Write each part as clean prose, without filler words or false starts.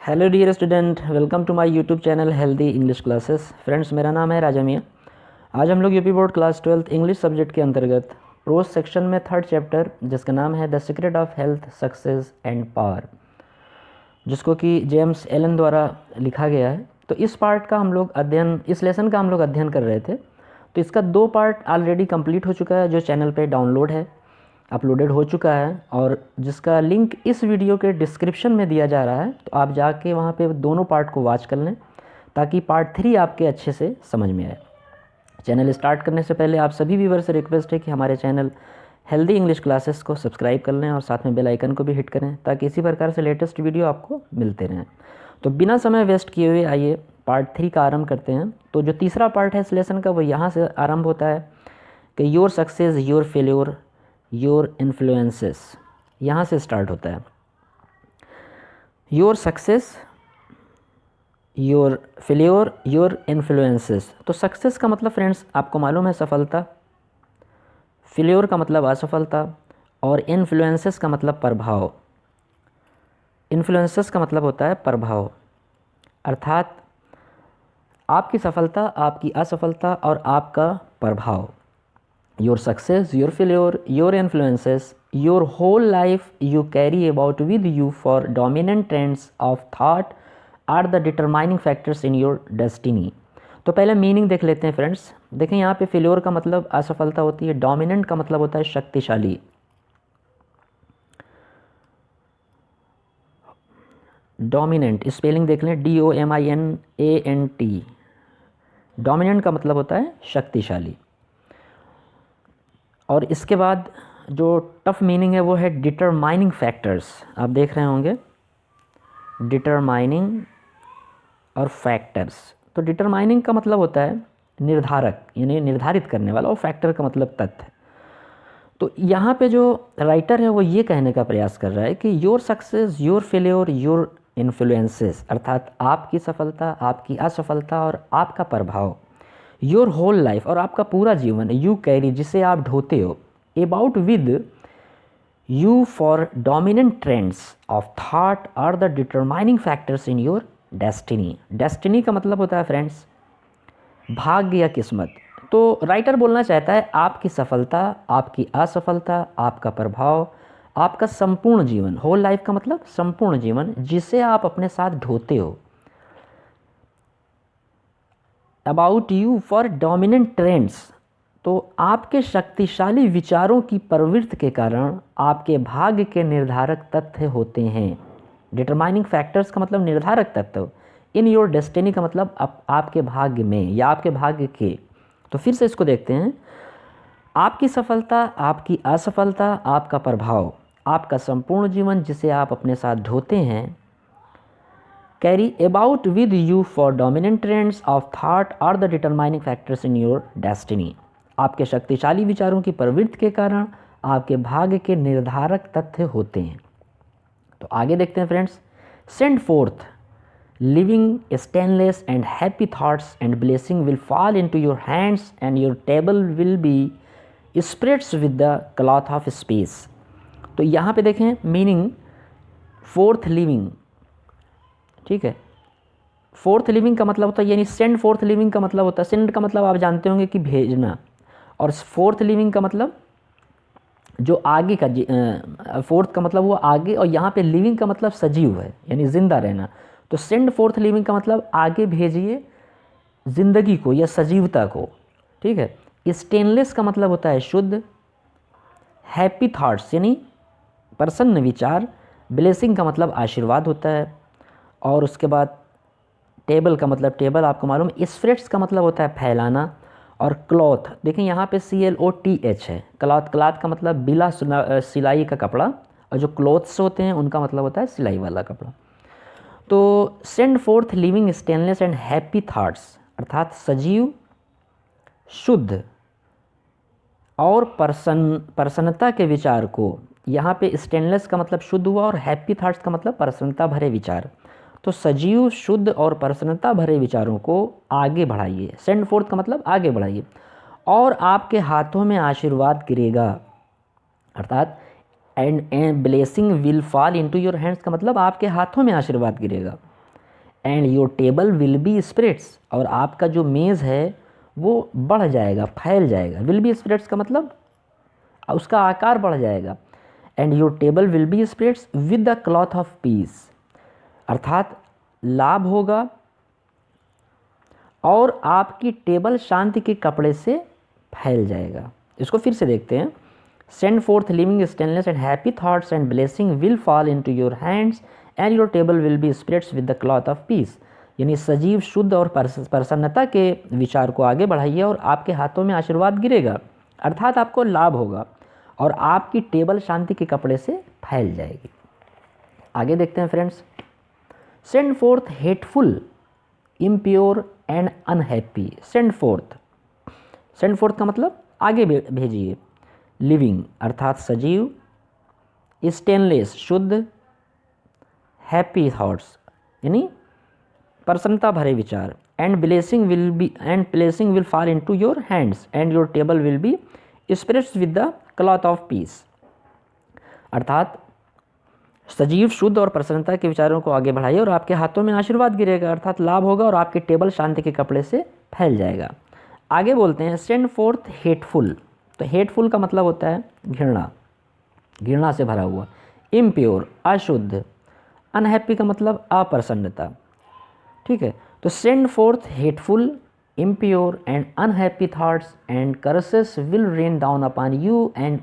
Hello dear student, welcome to my YouTube channel healthy English classes. Friends, मेरा नाम है राजा मियाँ। आज हम लोग UP board class 12 English subject के अंतर्गत प्रोज सेक्शन में थर्ड चैप्टर जिसका नाम है the secret of health, success and power, जिसको कि जेम्स एलन द्वारा लिखा गया है। तो इस पार्ट का हम लोग अध्ययन, इस लेसन का हम लोग अध्ययन कर रहे थे। तो इसका 2 पार्ट ऑलरेडी कंप्लीट हो चुका है, जो चैनल पे डाउनलोड है, अपलोडेड हो चुका है, और जिसका लिंक इस वीडियो के डिस्क्रिप्शन में दिया जा रहा है। तो आप जाके वहाँ पे दोनों पार्ट को वॉच कर लें ताकि पार्ट 3 आपके अच्छे से समझ में आए। चैनल स्टार्ट करने से पहले आप सभी व्यूअर से रिक्वेस्ट है कि हमारे चैनल हेल्दी इंग्लिश क्लासेस को सब्सक्राइब कर लें और साथ में बेल आइकन को भी हिट करें ताकि इसी प्रकार से लेटेस्ट वीडियो आपको मिलते रहें। तो बिना समय वेस्ट किए हुए आइए पार्ट 3 का आरंभ करते हैं। तो जो तीसरा पार्ट है इस लेसन का वो यहाँ से आरंभ होता है कि your success, your failure, your influences, यहाँ से स्टार्ट होता है। Your success, your failure, your influences. तो सक्सेस का मतलब फ्रेंड्स आपको मालूम है सफलता, फेल्योर का मतलब असफलता, और इन्फ्लुएंसेस का मतलब प्रभाव। इन्फ्लुएंसेस का मतलब होता है प्रभाव, अर्थात आपकी सफलता, आपकी असफलता और आपका प्रभाव। Your success, your failure, your influences, your whole life you carry about with you for dominant trends of thought are the determining factors in your destiny। तो पहले मीनिंग देख लेते हैं फ्रेंड्स। देखें यहाँ पे फेल्योर का मतलब असफलता होती है, डोमिनेंट का मतलब होता है शक्तिशाली। डोमिनेंट स्पेलिंग देख लें, DOMINANT। डोमिनेंट का मतलब होता है शक्तिशाली। और इसके बाद जो टफ मीनिंग है वो है डिटरमाइनिंग फैक्टर्स। आप देख रहे होंगे डिटरमाइनिंग और फैक्टर्स। तो डिटरमाइनिंग का मतलब होता है निर्धारक, यानी निर्धारित करने वाला, और फैक्टर का मतलब तथ्य। तो यहाँ पे जो राइटर है वो ये कहने का प्रयास कर रहा है कि your success, your failure, your influences, अर्थात आपकी सफलता, आपकी असफलता और आपका प्रभाव, योर होल लाइफ, और आपका पूरा जीवन, यू कैरी, जिसे आप ढोते हो, about with you for dominant trends of thought are the determining factors in your destiny. Destiny का मतलब होता है फ्रेंड्स भाग्य या किस्मत। तो राइटर बोलना चाहता है आपकी सफलता, आपकी असफलता, आपका प्रभाव, आपका संपूर्ण जीवन, होल लाइफ का मतलब संपूर्ण जीवन, जिसे आप अपने साथ ढोते हो, about you for dominant trends. तो आपके शक्तिशाली विचारों की प्रवृत्ति के कारण आपके भाग्य के निर्धारक तथ्य होते हैं। डिटरमाइनिंग फैक्टर्स का मतलब निर्धारक तत्व, इन योर डेस्टिनी का मतलब आपके भाग्य में या आपके भाग्य के। तो फिर से इसको देखते हैं। आपकी सफलता, आपकी असफलता, आपका प्रभाव, आपका संपूर्ण जीवन, जिसे आप अपने साथ ढोते हैं, carry about with you for dominant trends of thought are the determining factors in your destiny। आपके शक्तिशाली विचारों की प्रवृत्ति के कारण आपके भाग्य के निर्धारक तथ्य होते हैं। तो आगे देखते हैं friends. Send fourth living stainless and happy thoughts and blessing will fall into your hands and your table will be spreads with the cloth of space. तो यहाँ पे देखें मीनिंग, फोर्थ लिविंग, ठीक है। फोर्थ लिविंग का मतलब होता है, यानी सेंड फोर्थ लिविंग का मतलब होता है, सेंड का मतलब आप जानते होंगे कि भेजना, और फोर्थ लिविंग का मतलब जो आगे का, फोर्थ का मतलब वो आगे, और यहाँ पे लिविंग का मतलब सजीव है, यानी जिंदा रहना। तो सेंड फोर्थ लिविंग का मतलब आगे भेजिए जिंदगी को या सजीवता को, ठीक है। स्टेनलेस का मतलब होता है शुद्ध, हैप्पी थॉट्स यानी प्रसन्न विचार, ब्लेसिंग का मतलब आशीर्वाद होता है, और उसके बाद टेबल का मतलब टेबल आपको मालूम है, स्प्रेड्स का मतलब होता है फैलाना, और क्लॉथ देखिए यहाँ पे CLOTH है, क्लॉथ। क्लॉथ का मतलब बिला सिलाई का कपड़ा, और जो क्लॉथ्स होते हैं उनका मतलब होता है सिलाई वाला कपड़ा। तो send fourth living stainless and happy thoughts, अर्थात सजीव, शुद्ध और प्रसन्नता के विचार को। यहाँ पे स्टेनलेस का मतलब शुद्ध हुआ, और हैप्पी थॉट्स का मतलब प्रसन्नता भरे विचार। तो सजीव, शुद्ध और प्रसन्नता भरे विचारों को आगे बढ़ाइए। सेंड फोर्थ का मतलब आगे बढ़ाइए, और आपके हाथों में आशीर्वाद गिरेगा, अर्थात and blessing will fall into your hands का मतलब आपके हाथों में आशीर्वाद गिरेगा। And your table will be spreads, और आपका जो मेज़ है वो बढ़ जाएगा, फैल जाएगा। विल बी स्प्रेड्स का मतलब उसका आकार बढ़ जाएगा। And your table will be spreads with the cloth of peace, अर्थात लाभ होगा और आपकी टेबल शांति के कपड़े से फैल जाएगा। इसको फिर से देखते हैं। Send fourth living stainless and happy thoughts and blessing will fall into your hands and your table will be spreads with the cloth of peace, यानी सजीव, शुद्ध और प्रसन्नता के विचार को आगे बढ़ाइए और आपके हाथों में आशीर्वाद गिरेगा, अर्थात आपको लाभ होगा और आपकी टेबल शांति के कपड़े से फैल जाएगी। आगे देखते हैं friends. Send fourth hateful, impure and unhappy. Send fourth का मतलब आगे भेजिए। लिविंग अर्थात सजीव, स्टेनलेस शुद्ध, हैप्पी थॉट्स यानी प्रसन्नता भरे विचार, and blessing will fall into your hands and your table will be spreads with the cloth of peace, अर्थात सजीव, शुद्ध और प्रसन्नता के विचारों को आगे बढ़ाइए और आपके हाथों में आशीर्वाद गिरेगा, अर्थात लाभ होगा और आपकी टेबल शांति के कपड़े से फैल जाएगा। आगे बोलते हैं सेंड फोर्थ हेटफुल। तो हेटफुल का मतलब होता है घृणा, घृणा से भरा हुआ। इम्प्योर अशुद्ध, अनहैप्पी का मतलब अप्रसन्नता। ठीक है, तो send fourth hateful, impure and unhappy thoughts and curses will rain down upon you and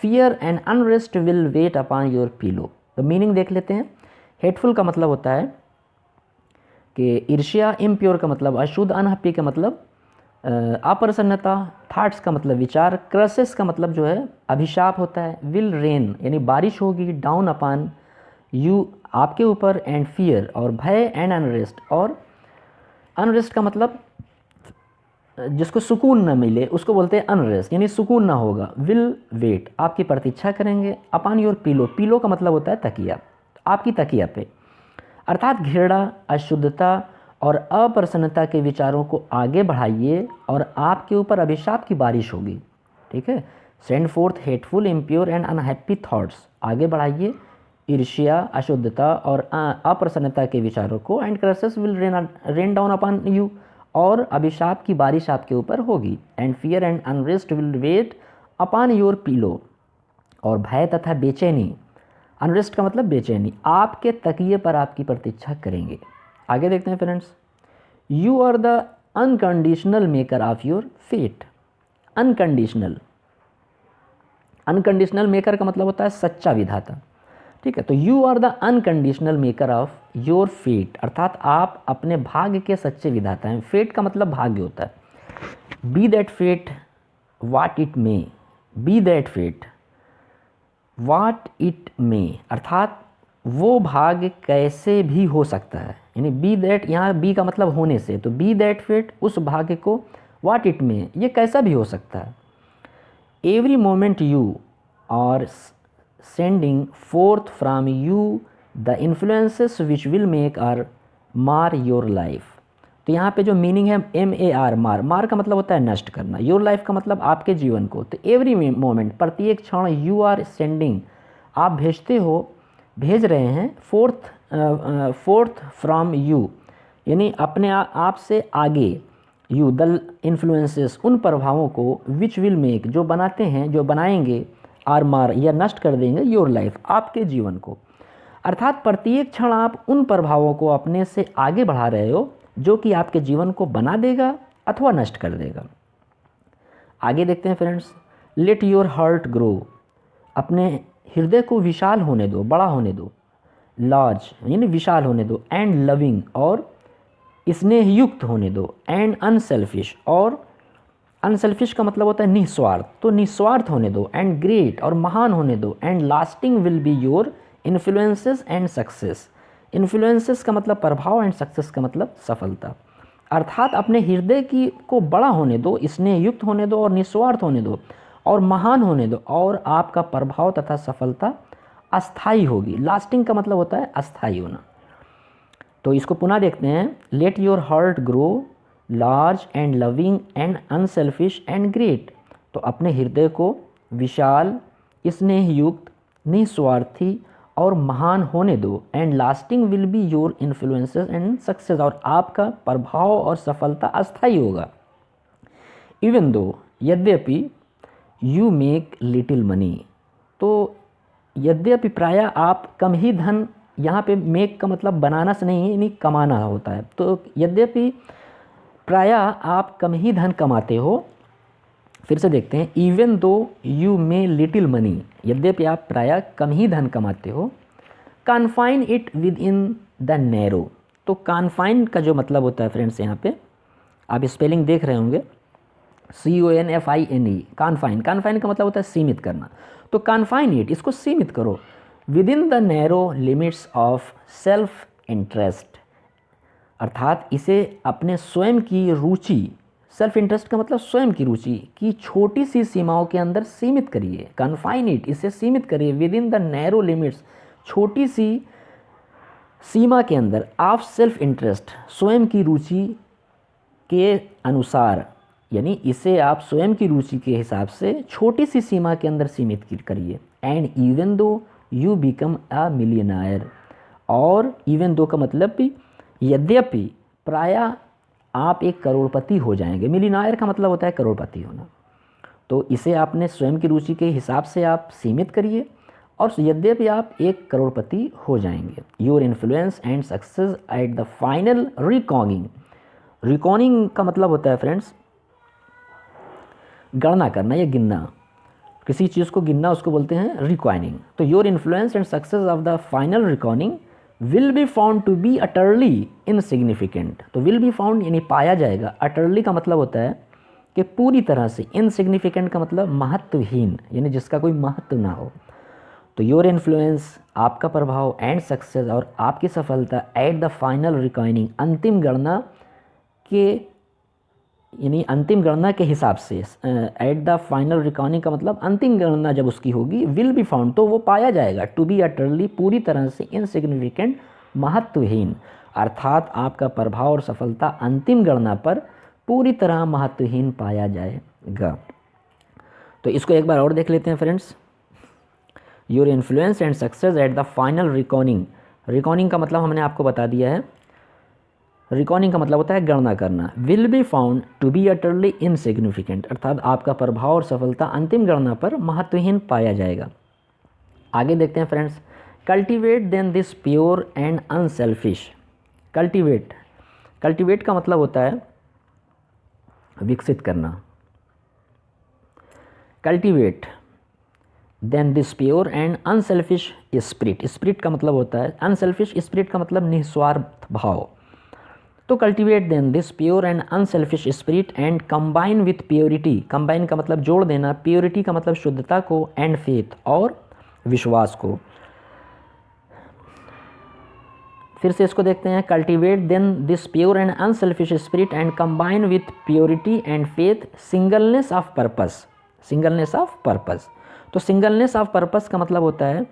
fear and unrest will weight upon your pillow. तो मीनिंग देख लेते हैं। हेटफुल का मतलब होता है कि ईर्ष्या, इम्प्योर का मतलब अशुद्ध, अनहैप्पी का मतलब अप्रसन्नता, थॉट्स का मतलब विचार, क्रसेस का मतलब जो है अभिशाप होता है, विल रेन यानी बारिश होगी, डाउन अपॉन यू आपके ऊपर, एंड फियर और भय, एंड अनरेस्ट, और अनरेस्ट का मतलब जिसको सुकून न मिले उसको बोलते हैं अनरेस्ट, यानी सुकून ना होगा। विल वेट आपकी प्रतीक्षा करेंगे, अपॉन योर पिलो, पिलो का मतलब होता है तकिया, आपकी तकिया पे, अर्थात घृणा, अशुद्धता और अप्रसन्नता के विचारों को आगे बढ़ाइए और आपके ऊपर अभिशाप की बारिश होगी। ठीक है, send fourth hateful, impure and unhappy thoughts, आगे बढ़ाइए ईर्ष्या, अशुद्धता और अप्रसन्नता के विचारों को, and curses will rain down upon you, और अभिशाप की बारिश आपके ऊपर होगी, and fear and unrest will weight upon your pillow, और भय तथा बेचैनी, अनरेस्ट का मतलब बेचैनी, आपके तकिए पर आपकी प्रतीक्षा करेंगे। आगे देखते हैं friends. You are the unconditional maker of your fate. Unconditional, unconditional maker का मतलब होता है सच्चा विधाता। ठीक है, तो you are the unconditional maker of your fate, अर्थात आप अपने भाग्य के सच्चे विधाता हैं। फेट का मतलब भाग्य होता है। Be that fate what it may, be that fate what it may, अर्थात वो भाग्य कैसे भी हो सकता है, यानी बी दैट, यहाँ बी का मतलब होने से, तो बी दैट फेट उस भाग्य को, वाट इट मे ये कैसा भी हो सकता है। Every moment you are sending forth from you the influences which will make or mar your life. तो यहाँ पे जो मीनिंग है MAR, मार, मार का मतलब होता है नष्ट करना, योर लाइफ का मतलब आपके जीवन को। तो एवरी मोमेंट, प्रत्येक क्षण, यू आर सेंडिंग आप भेजते हो, भेज रहे हैं, फोर्थ फ्रॉम यू यानी अपने आप से आगे, यू द इन्फ्लुएंसेस उन प्रभावों को, विच विल मेक जो बनाते हैं, जो बनाएंगे, आर मार या नष्ट कर देंगे, योर लाइफ आपके जीवन को, अर्थात प्रत्येक क्षण आप उन प्रभावों को अपने से आगे बढ़ा रहे हो जो कि आपके जीवन को बना देगा अथवा नष्ट कर देगा। आगे देखते हैं friends. Let your heart grow, अपने हृदय को विशाल होने दो, बड़ा होने दो, लार्ज यानी विशाल होने दो, एंड लविंग और स्नेहयुक्त होने दो, एंड अनसेल्फिश, और अनसेल्फिश का मतलब होता है निस्वार्थ, तो निस्वार्थ होने दो, एंड ग्रेट और महान होने दो, and lasting will be your influences and success. Influences का मतलब प्रभाव, एंड सक्सेस का मतलब सफलता, अर्थात अपने हृदय की को बड़ा होने दो, स्नेहयुक्त होने दो और निस्वार्थ होने दो और महान होने दो, और आपका प्रभाव तथा सफलता अस्थाई होगी। लास्टिंग का मतलब होता है अस्थाई होना। तो इसको पुनः देखते हैं। Let your heart grow large and loving and unselfish and great, तो अपने हृदय को विशाल, स्नेहयुक्त, निस्वार्थी और महान होने दो। And lasting will be your influences and success, और आपका प्रभाव और सफलता अस्थायी होगा। इवन दो, यद्यपि, यू मेक लिटिल मनी, तो यद्यपि प्रायः आप कम ही धन, यहाँ पे मेक का मतलब बनाना से नहीं है, यानी कमाना होता है। तो यद्यपि प्रायः आप कम ही धन कमाते हो। फिर से देखते हैं, even though you may little money, यद्यपि आप प्रायः कम ही धन कमाते हो। Confine it with in the narrow, तो कन्फाइन का जो मतलब होता है फ्रेंड्स, यहाँ पे आप स्पेलिंग देख रहे होंगे, CONFINE, कन्फाइन। कन्फाइन का मतलब होता है सीमित करना। तो कन्फाइन इट, इसको सीमित करो, with in the narrow limits of self interest, अर्थात इसे अपने स्वयं की रुचि, सेल्फ इंटरेस्ट का मतलब स्वयं की रुचि की छोटी सी सीमाओं के अंदर सीमित करिए। कन्फाइन इट, इसे सीमित करिए, with in the narrow limits, छोटी सी सीमा के अंदर, ऑफ सेल्फ इंटरेस्ट, स्वयं की रुचि के अनुसार, यानी इसे आप स्वयं की रुचि के हिसाब से छोटी सी सीमा के अंदर सीमित करिए। And even though you become a millionaire, और इवन दो का मतलब भी यद्यपि प्रायः आप एक करोड़पति हो जाएंगे। मिलियनायर का मतलब होता है करोड़पति होना। तो इसे आपने स्वयं की रुचि के हिसाब से आप सीमित करिए, और यद्यपि आप एक करोड़पति हो जाएंगे। Your influence and success at the final reckoning, reckoning का मतलब होता है फ्रेंड्स गणना करना या गिनना, किसी चीज़ को गिनना उसको बोलते हैं रिकॉनिंग। तो your influence and success of the final reckoning will be found to be utterly insignificant, तो विल बी फाउंड यानी पाया जाएगा, अटरली का मतलब होता है कि पूरी तरह से, इनसिग्निफिकेंट का मतलब महत्वहीन, यानी जिसका कोई महत्व ना हो। तो योर इन्फ्लुएंस, आपका प्रभाव, एंड सक्सेस, और आपकी सफलता, एट द फाइनल रिकॉनिंग, अंतिम गणना के, यानी अंतिम गणना के हिसाब से, एट द फाइनल रिकॉनिंग का मतलब अंतिम गणना जब उसकी होगी, विल बी फाउंड, तो वो पाया जाएगा, टू बी अटरली, पूरी तरह से, इनसिग्निफिकेंट, महत्वहीन, अर्थात आपका प्रभाव और सफलता अंतिम गणना पर पूरी तरह महत्वहीन पाया जाएगा। तो इसको एक बार और देख लेते हैं friends. Your influence and success at the final reckoning, reckoning का मतलब हमने आपको बता दिया है, रिकॉनिंग का मतलब होता है गणना करना। Will be found to be utterly insignificant, अर्थात आपका प्रभाव और सफलता अंतिम गणना पर महत्वहीन पाया जाएगा। आगे देखते हैं friends, cultivate then this pure and unselfish, cultivate, cultivate का मतलब होता है विकसित करना। Cultivate then this pure and unselfish spirit, spirit का मतलब होता है, अनसेल्फिश स्पिरिट का मतलब निस्वार्थ भाव। तो cultivate then this pure and unselfish spirit and combine with purity, combine का मतलब जोड़ देना, प्योरिटी का मतलब शुद्धता को, एंड फेथ, और विश्वास को। फिर से इसको देखते हैं, cultivate then this pure and unselfish spirit and combine with purity and faith, singleness of purpose, singleness of purpose. तो सिंगलनेस ऑफ पर्पस का मतलब होता है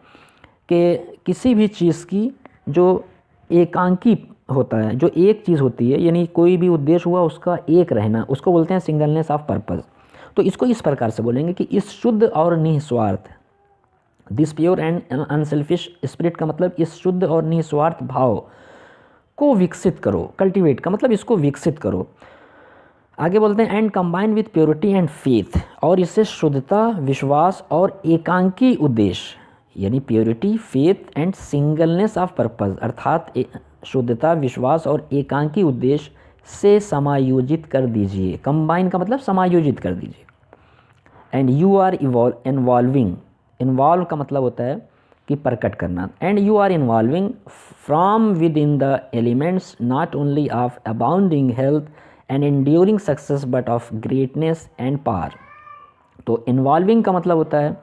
कि किसी भी चीज़ की जो एकांकी होता है, जो एक चीज़ होती है, यानी कोई भी उद्देश्य हुआ उसका एक रहना, उसको बोलते हैं सिंगलनेस ऑफ पर्पस। तो इसको इस प्रकार से बोलेंगे कि इस शुद्ध और निस्वार्थ, this pure and unselfish spirit का मतलब इस शुद्ध और निस्वार्थ भाव को विकसित करो। कल्टिवेट का मतलब इसको विकसित करो। आगे बोलते हैं, and combine with purity and faith, और इससे शुद्धता, विश्वास और एकांकी उद्देश्य, यानी purity, faith and singleness of purpose, अर्थात शुद्धता, विश्वास और एकांकी उद्देश्य से समायोजित कर दीजिए। कंबाइन का मतलब समायोजित कर दीजिए। And you are involving, involve का मतलब होता है कि प्रकट करना। And you are involving from with in the elements not only of abounding health and enduring success but of greatness and power. तो इन्वॉल्विंग का मतलब होता है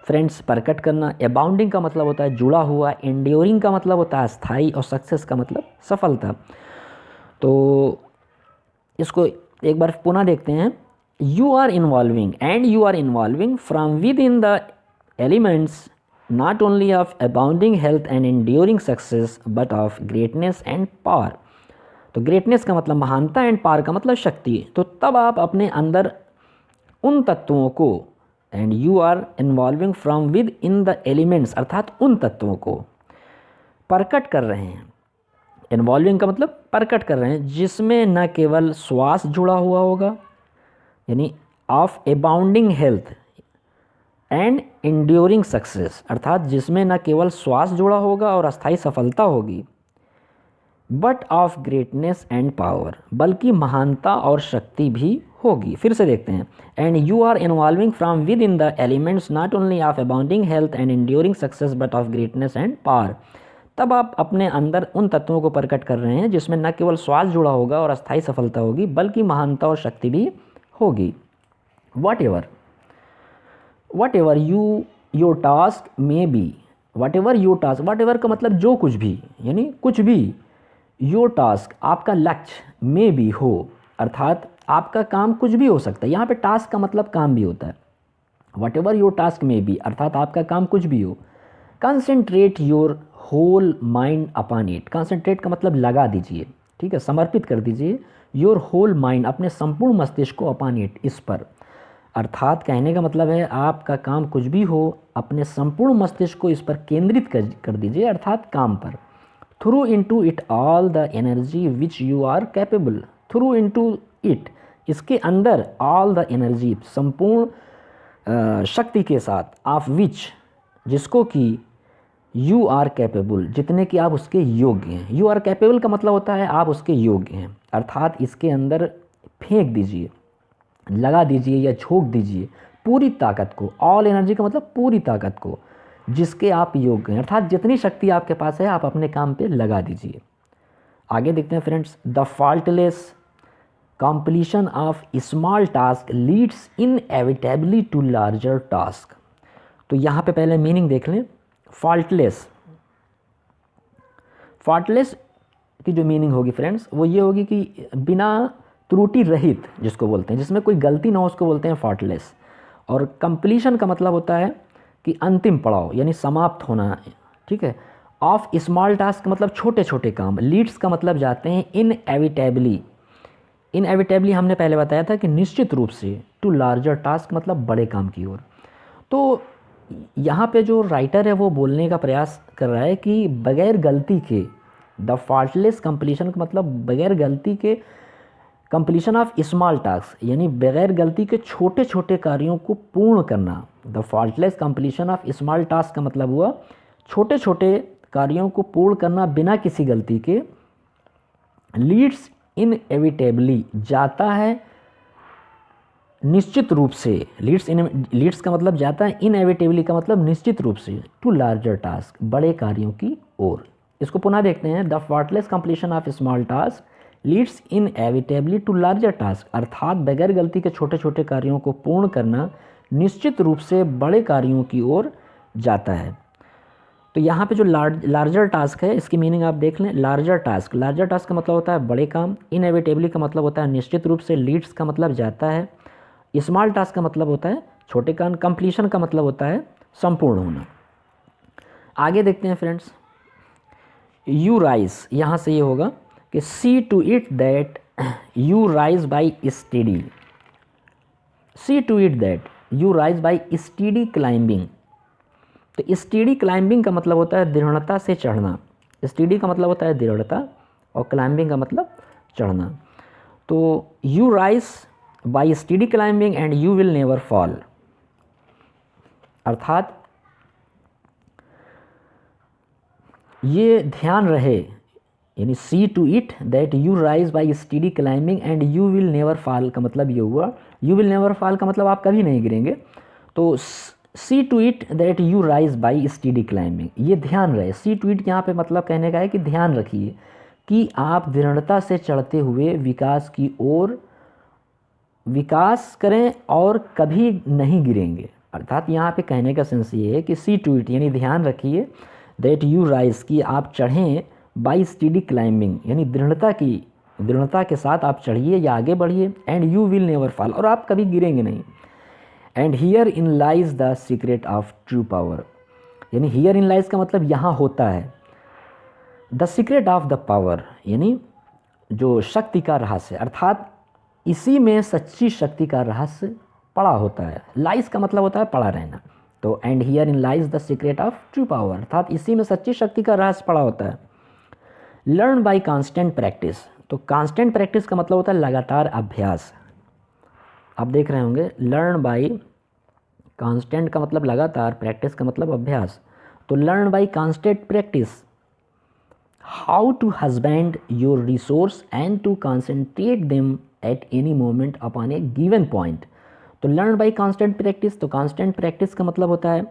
फ्रेंड्स प्रकट करना, अबाउंडिंग का मतलब होता है जुड़ा हुआ, एंड्योरिंग का मतलब होता है स्थायी, और सक्सेस का मतलब सफलता। तो इसको एक बार पुनः देखते हैं, you are involving, and you are involving from with in the elements not only of abounding health and enduring success but of greatness and power. तो ग्रेटनेस का मतलब महानता, एंड पावर का मतलब शक्ति। तो तब आप अपने अंदर उन तत्वों को and you are involving from with in the elements, अर्थात उन तत्वों को प्रकट कर रहे हैं। इन्वॉल्विंग का मतलब प्रकट कर रहे हैं, जिसमें न केवल श्वास जुड़ा हुआ होगा, यानी of abounding health and enduring success, अर्थात जिसमें न केवल श्वास जुड़ा होगा और अस्थायी सफलता होगी, but of greatness and power, बल्कि महानता और शक्ति भी होगी। फिर से देखते हैं, and you are involving from with in the elements not only of abounding health and enduring success but of greatness and power. तब आप अपने अंदर उन तत्वों को प्रकट कर रहे हैं जिसमें न केवल श्वास जुड़ा होगा और अस्थायी सफलता होगी, बल्कि महानता और शक्ति भी होगी। What ever your task may be, what ever your task, what ever का मतलब जो कुछ भी, यानी कुछ भी, योर टास्क आपका लक्ष्य में भी हो, अर्थात आपका काम कुछ भी हो सकता है। यहाँ पे टास्क का मतलब काम भी होता है। वट एवर योर टास्क में भी, अर्थात आपका काम कुछ भी हो, concentrate your whole mind upon it. Concentrate का मतलब लगा दीजिए, ठीक है, समर्पित कर दीजिए। योर होल माइंड, अपने संपूर्ण मस्तिष्क को, अपॉन इट, इस पर, अर्थात कहने का मतलब है आपका काम कुछ भी हो, अपने संपूर्ण मस्तिष्क को इस पर केंद्रित कर दीजिए, अर्थात काम पर। Through into it all the energy which you are capable, through into it, इसके अंदर, ऑल द एनर्जी, संपूर्ण शक्ति के साथ, ऑफ विच, जिसको कि यू आर कैपेबल, जितने कि आप उसके योग्य हैं। यू आर कैपेबल का मतलब होता है आप उसके योग्य हैं, अर्थात इसके अंदर फेंक दीजिए, लगा दीजिए या झोंक दीजिए पूरी ताकत को। ऑल एनर्जी का मतलब पूरी ताकत को, जिसके आप योग्य हैं, अर्थात जितनी शक्ति आपके पास है आप अपने काम पे लगा दीजिए। आगे देखते हैं friends, the faultless completion of small task leads inevitably to larger task. तो यहाँ पे पहले मीनिंग देख लें। फॉल्टलेस, फॉल्टलेस की जो मीनिंग होगी फ्रेंड्स वो ये होगी कि बिना त्रुटि रहित, जिसको बोलते हैं, जिसमें कोई गलती ना हो, उसको बोलते हैं फॉल्टलेस। और कंप्लीशन का मतलब होता है कि अंतिम पड़ाव, यानी समाप्त होना, ठीक है। ऑफ स्मॉल टास्क का मतलब छोटे छोटे काम। लीड्स का मतलब जाते हैं इनएविटेबली, इनएविटेबली हमने पहले बताया था कि निश्चित रूप से, टू लार्जर टास्क मतलब बड़े काम की ओर। तो यहाँ पे जो राइटर है वो बोलने का प्रयास कर रहा है कि बगैर गलती के, द फॉल्टलेस कंप्लीशन का मतलब बगैर गलती के कंप्लीशन ऑफ स्मॉल टास्क, यानी बगैर गलती के छोटे छोटे कार्यों को पूर्ण करना। The faultless completion of small task का मतलब हुआ छोटे छोटे कार्यों को पूर्ण करना बिना किसी गलती के। लीड्स इनएविटेबली, जाता है निश्चित रूप से, लीड्स का मतलब जाता है, इनएविटेबली का मतलब निश्चित रूप से, टू लार्जर टास्क, बड़े कार्यों की ओर। इसको पुनः देखते हैं। The faultless completion of small task leads inevitably to larger task, अर्थात बगैर गलती के छोटे छोटे कार्यों को पूर्ण करना निश्चित रूप से बड़े कार्यों की ओर जाता है। तो यहाँ पे जो लार्जर टास्क है, इसकी मीनिंग आप देख लें। लार्जर टास्क, लार्जर टास्क का मतलब होता है बड़े काम। इनएविटेबली का मतलब होता है निश्चित रूप से। लीड्स का मतलब जाता है। स्मॉल टास्क का मतलब होता है छोटे काम। कंप्लीशन का मतलब होता है संपूर्ण होना। आगे देखते हैं फ्रेंड्स, यू राइज, यहाँ से ये होगा कि see to it that you rise by study, see to it that you rise by study climbing. तो स्टडी क्लाइंबिंग का मतलब होता है दृढ़ता से चढ़ना। स्टडी का मतलब होता है दृढ़ता और क्लाइंबिंग का मतलब चढ़ना। तो you rise by study climbing and you will never fall, अर्थात ये ध्यान रहे, यानी see to it that you rise by study climbing and you will never fall का मतलब ये हुआ। यू विल नेवर फॉल का मतलब आप कभी नहीं गिरेंगे। तो see to it that you rise by study climbing, ये ध्यान रहे। सी टू इट यहाँ पे मतलब कहने का है कि ध्यान रखिए कि आप दृढ़ता से चढ़ते हुए विकास की ओर विकास करें और कभी नहीं गिरेंगे। अर्थात यहाँ पे कहने का सेंस ये है कि सी टू इट यानी ध्यान रखिए, दैट यू राइज की आप चढ़ें, बाई स्टडी क्लाइंबिंग यानी दृढ़ता के साथ आप चढ़िए या आगे बढ़िए। And you will never fall, और आप कभी गिरेंगे नहीं। And here in lies the secret of true power, यानी हियर इन लाइज का मतलब यहाँ होता है। The secret of the power यानी जो शक्ति का रहस्य, अर्थात इसी में सच्ची शक्ति का रहस्य पड़ा होता है। लाइज का मतलब होता है पड़ा रहना। तो and here in lies the secret of true power, अर्थात इसी में सच्ची शक्ति का रहस्य पड़ा होता है। लर्न बाय कांस्टेंट प्रैक्टिस, तो कांस्टेंट प्रैक्टिस का मतलब होता है लगातार अभ्यास। आप देख रहे होंगे लर्न बाय कांस्टेंट का मतलब लगातार, प्रैक्टिस का मतलब अभ्यास। तो learn by constant practice how to husband your resource and to concentrate them at any moment upon a given point. तो लर्न बाय कांस्टेंट प्रैक्टिस, तो कांस्टेंट प्रैक्टिस का मतलब होता है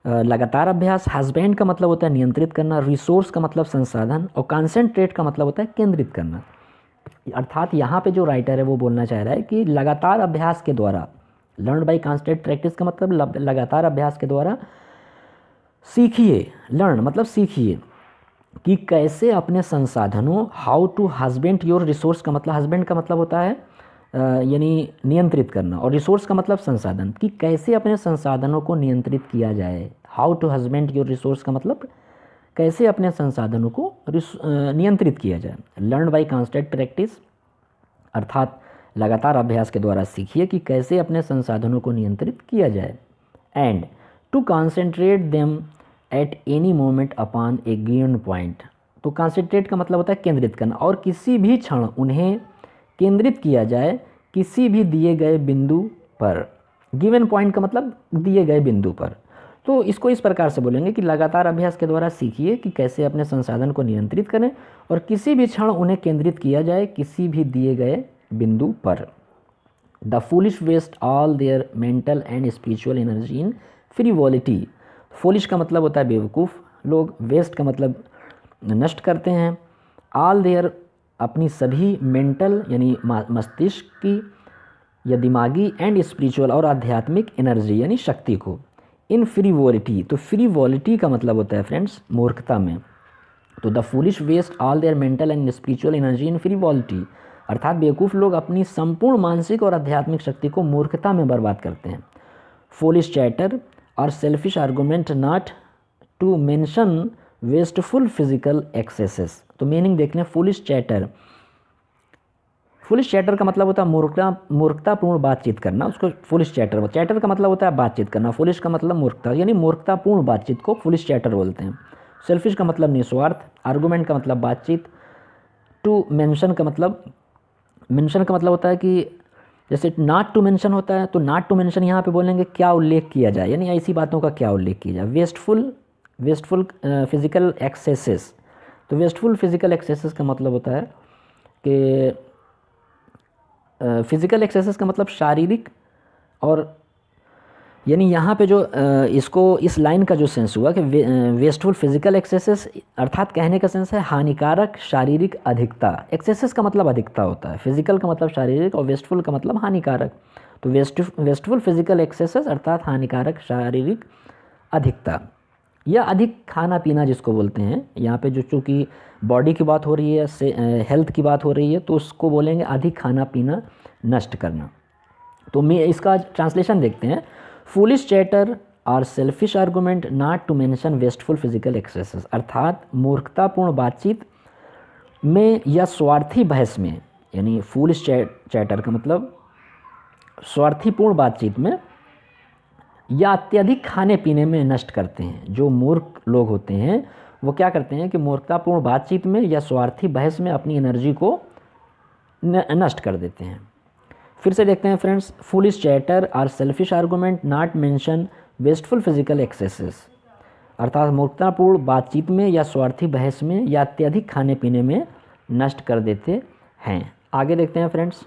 लगातार अभ्यास। हस्बैंड का मतलब होता है नियंत्रित करना, रिसोर्स का मतलब संसाधन, और कंसंट्रेट का मतलब होता है केंद्रित करना। अर्थात यहाँ पे जो राइटर है वो बोलना चाह रहा है कि लगातार अभ्यास के द्वारा, लर्न बाय कांस्टेंट प्रैक्टिस का मतलब लगातार अभ्यास के द्वारा सीखिए। लर्न मतलब सीखिए कि कैसे अपने संसाधनों, how to husband your resource का मतलब, हस्बैंड का मतलब होता है यानी नियंत्रित करना, और रिसोर्स का मतलब संसाधन, कि कैसे अपने संसाधनों को नियंत्रित किया जाए। How to husband your resource का मतलब कैसे अपने संसाधनों को नियंत्रित किया जाए। लर्न बाय कांस्टेंट प्रैक्टिस अर्थात लगातार अभ्यास के द्वारा सीखिए कि कैसे अपने संसाधनों को नियंत्रित किया जाए। And to concentrate them at any moment upon a given point, तो कॉन्सेंट्रेट का मतलब होता है केंद्रित करना, और किसी भी क्षण उन्हें केंद्रित किया जाए किसी भी दिए गए बिंदु पर। गिवन पॉइंट का मतलब दिए गए बिंदु पर। तो इसको इस प्रकार से बोलेंगे कि लगातार अभ्यास के द्वारा सीखिए कि कैसे अपने संसाधन को नियंत्रित करें और किसी भी क्षण उन्हें केंद्रित किया जाए किसी भी दिए गए बिंदु पर। The foolish waste all their mental and spiritual energy in frivolity. Foolish का मतलब होता है बेवकूफ़ लोग, वेस्ट का मतलब नष्ट करते हैं, ऑल देयर अपनी सभी मेंटल यानी मस्तिष्क की या दिमागी, एंड स्पिरिचुअल और आध्यात्मिक एनर्जी यानी शक्ति को, इन फ्रीवॉलिटी। तो फ्रीवॉलिटी का मतलब होता है फ्रेंड्स मूर्खता में। तो the foolish waste all their mental and spiritual energy in frivolity, अर्थात बेवकूफ़ लोग अपनी संपूर्ण मानसिक और आध्यात्मिक शक्ति को मूर्खता में बर्बाद करते हैं। फूलिश चैटर और selfish argument not to mention wasteful physical excesses. तो मीनिंग देख लें, फूलिश चैटर, फुलिश चैटर का मतलब होता है मूर्खतापूर्ण बातचीत करना, उसको फुलिश चैटर, चैटर का मतलब होता है बातचीत करना, फुलिश का मतलब मूर्खता यानी मूर्खतापूर्ण बातचीत को फुलिश चैटर बोलते हैं। सेल्फिश का मतलब निस्वार्थ, आर्गूमेंट का मतलब बातचीत, टू मेंशन का मतलब होता है कि जैसे नॉट टू मेंशन होता है, तो नॉट टू मेंशन यहाँ पे बोलेंगे क्या उल्लेख किया जाए, यानी ऐसी बातों का क्या उल्लेख किया जाए। वेस्टफुल फिजिकल एक्सेसेस, तो वेस्टफुल फिजिकल एक्सेसेस का मतलब होता है कि फिजिकल एक्सेसेस का मतलब शारीरिक, और यानी यहाँ पे जो इसको इस लाइन का जो सेंस हुआ कि वेस्टफुल फिजिकल एक्सेसेस अर्थात कहने का सेंस है हानिकारक शारीरिक अधिकता। एक्सेसेस का मतलब अधिकता होता है, फिजिकल का मतलब शारीरिक और वेस्टफुल का मतलब हानिकारक। तो वेस्टफुल फिजिकल एक्सेसेस अर्थात हानिकारक शारीरिक अधिकता या अधिक खाना पीना जिसको बोलते हैं। यहाँ पे जो चूँकि बॉडी की बात हो रही है, हेल्थ की बात हो रही है, तो उसको बोलेंगे अधिक खाना पीना नष्ट करना। तो मैं इसका ट्रांसलेशन देखते हैं। फूलिश चैटर और selfish argument not to mention wasteful physical excesses, अर्थात मूर्खतापूर्ण बातचीत में या स्वार्थी बहस में, यानी फूलिश चैटर का मतलब स्वार्थीपूर्ण बातचीत में या अत्यधिक खाने पीने में नष्ट करते हैं। जो मूर्ख लोग होते हैं वो क्या करते हैं कि मूर्खतापूर्ण बातचीत में या स्वार्थी बहस में अपनी एनर्जी को नष्ट कर देते हैं। फिर से देखते हैं फ्रेंड्स, फूलिश चैटर और selfish argument not mention wasteful physical excesses, अर्थात मूर्खतापूर्ण बातचीत में या स्वार्थी बहस में या अत्यधिक खाने पीने में नष्ट कर देते हैं। आगे देखते हैं फ्रेंड्स।